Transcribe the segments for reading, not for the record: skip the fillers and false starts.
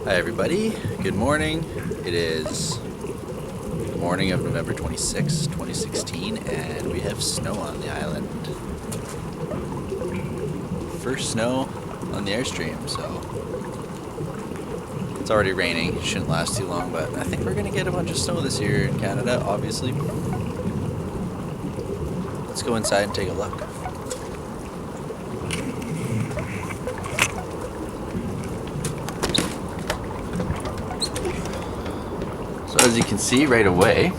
Hi everybody, good morning. It is the morning of November 26, 2016, and we have snow on the island. First snow on the Airstream, so it's already raining. It shouldn't last too long, but I think we're going to get a bunch of snow this year in Canada, obviously. Let's go inside and take a look. So as you can see right away,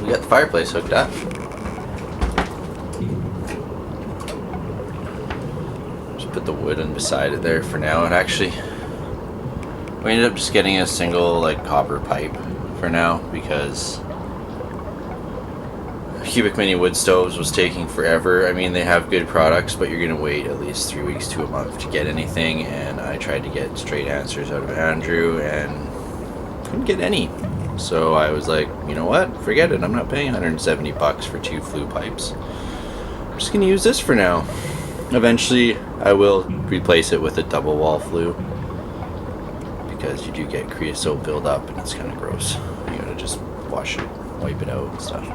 we got the fireplace hooked up. Just put the wood in beside it there for now. And actually, we ended up just getting a single copper pipe for now because cubic mini wood stoves was taking forever. I mean, they have good products, but you're gonna wait at least 3 weeks to a month to get anything. And I tried to get straight answers out of Andrew and couldn't get any. So I was like, you know what? Forget it. I'm not paying $170 for 2 flue pipes. I'm just gonna use this for now. Eventually, I will replace it with a double wall flue because you do get creosote buildup and it's kind of gross. You gotta just wash it, wipe it out and stuff.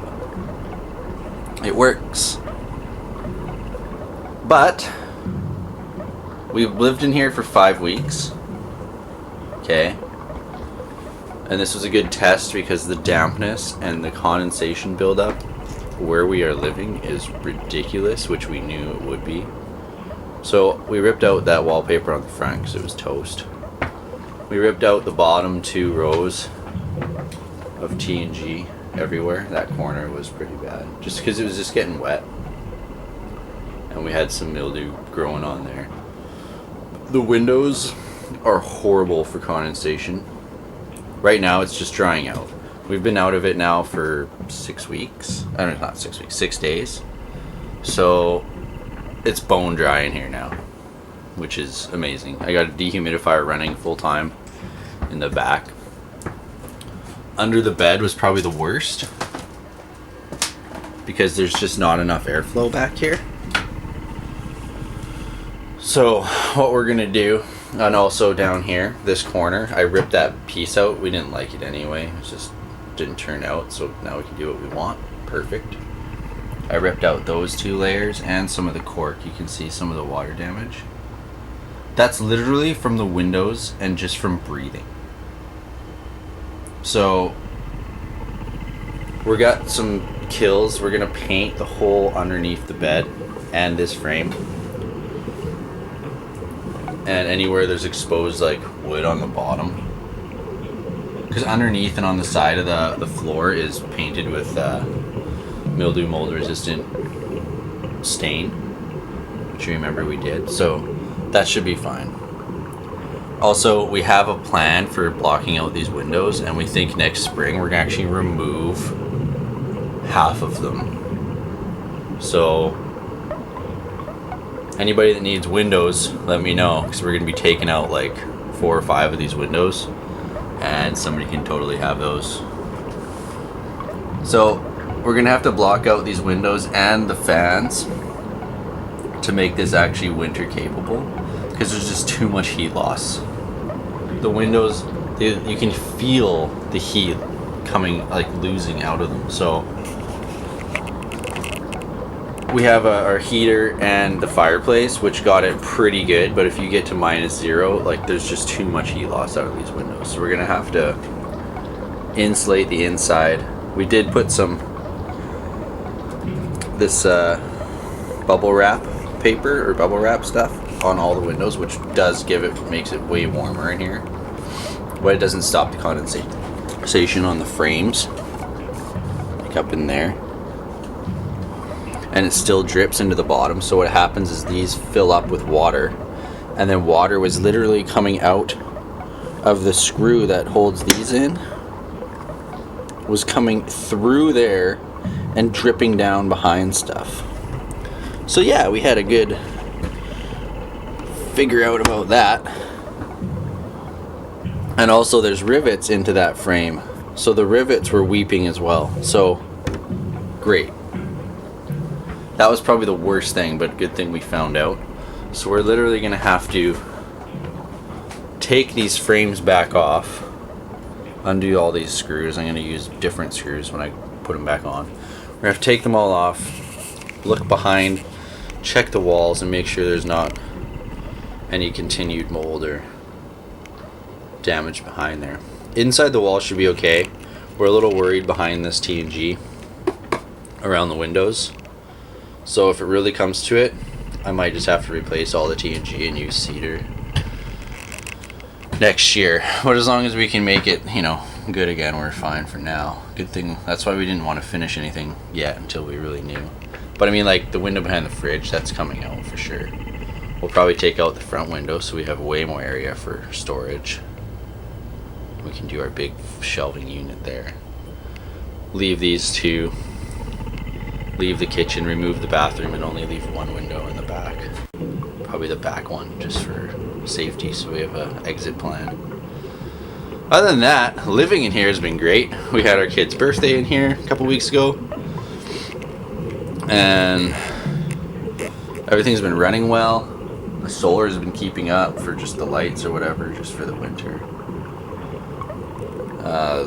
It works. But we've lived in here for 5 weeks. Okay. And this was a good test because the dampness and the condensation buildup where we are living is ridiculous, which we knew it would be. So we ripped out that wallpaper on the front because it was toast. We ripped out the bottom 2 rows of T&G everywhere. That corner was pretty bad just because it was just getting wet. And we had some mildew growing on there. The windows are horrible for condensation. Right now it's just drying out. We've been out of it now for 6 weeks. I don't know, not 6 weeks, 6 days. So it's bone dry in here now, which is amazing. I got a dehumidifier running full time in the back. Under the bed was probably the worst because there's just not enough airflow back here. So what we're gonna do, and also down here, this corner, I ripped that piece out. We didn't like it anyway. It just didn't turn out, so now we can do what we want. Perfect. I ripped out those 2 layers and some of the cork. You can see some of the water damage. That's literally from the windows and just from breathing. So we got some kills. We're gonna paint the hole underneath the bed and this frame. And anywhere there's exposed wood on the bottom, because underneath and on the side of the floor is painted with mildew mold resistant stain, which you remember we did, so that should be fine. Also, we have a plan for blocking out these windows, and we think next spring we're gonna actually remove half of them. So anybody that needs windows, let me know, because we're going to be taking out 4 or 5 of these windows, and somebody can totally have those. So we're going to have to block out these windows and the fans to make this actually winter capable, because there's just too much heat loss. The windows, you can feel the heat coming, losing out of them. So we have our heater and the fireplace, which got it pretty good, but if you get to -0, there's just too much heat loss out of these windows. So we're gonna have to insulate the inside. We did put this bubble wrap paper or bubble wrap stuff on all the windows, which makes it way warmer in here, but it doesn't stop the condensation on the frames, up in there. And it still drips into the bottom. So what happens is these fill up with water, and then water was literally coming out of the screw that holds these in, was coming through there and dripping down behind stuff. So yeah, we had a good figure out about that. And also there's rivets into that frame, so the rivets were weeping as well. So great. That was probably the worst thing, but good thing we found out. So we're literally gonna have to take these frames back off, undo all these screws. I'm going to use different screws when I put them back on. We're going to have to take them all off, look behind, check the walls, and make sure there's not any continued mold or damage behind there. Inside the wall should be okay. We're a little worried behind this T&G around the windows. So if it really comes to it, I might just have to replace all the T&G and use cedar next year. But as long as we can make it, you know, good again, we're fine for now. Good thing, that's why we didn't want to finish anything yet until we really knew. But I mean, like the window behind the fridge, that's coming out for sure. We'll probably take out the front window so we have way more area for storage. We can do our big shelving unit there. Leave these two. Leave the kitchen, remove the bathroom, and only leave one window in the back. Probably the back one, just for safety, so we have an exit plan. Other than that, living in here has been great. We had our kid's birthday in here a couple weeks ago. And everything's been running well. The solar has been keeping up for just the lights or whatever, just for the winter.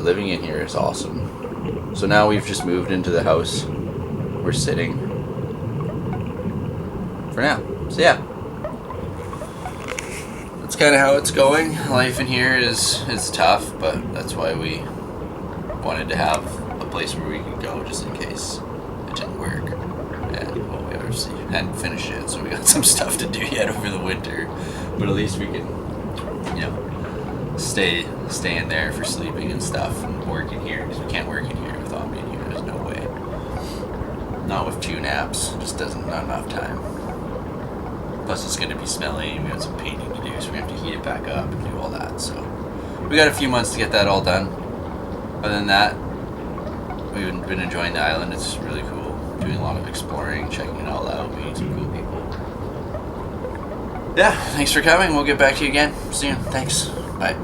Living in here is awesome. So now we've just moved into the house we're sitting for now. So yeah, that's kind of how it's going. Life in here is tough, but that's why we wanted to have a place where we could go just in case it didn't work. And well, we obviously hadn't finished it, so we got some stuff to do yet over the winter. But at least we can, you know, stay in there for sleeping and stuff, and work in here, because we can't work in here with Omni in here. There's no way. Not with 2 naps. Just not enough time. Plus it's going to be smelly, and we have some painting to do, so we have to heat it back up and do all that. So we got a few months to get that all done. Other than that, we've been enjoying the island. It's really cool. Doing a lot of exploring, checking it all out, meeting some cool people. Yeah, thanks for coming. We'll get back to you again soon. Thanks. Bye.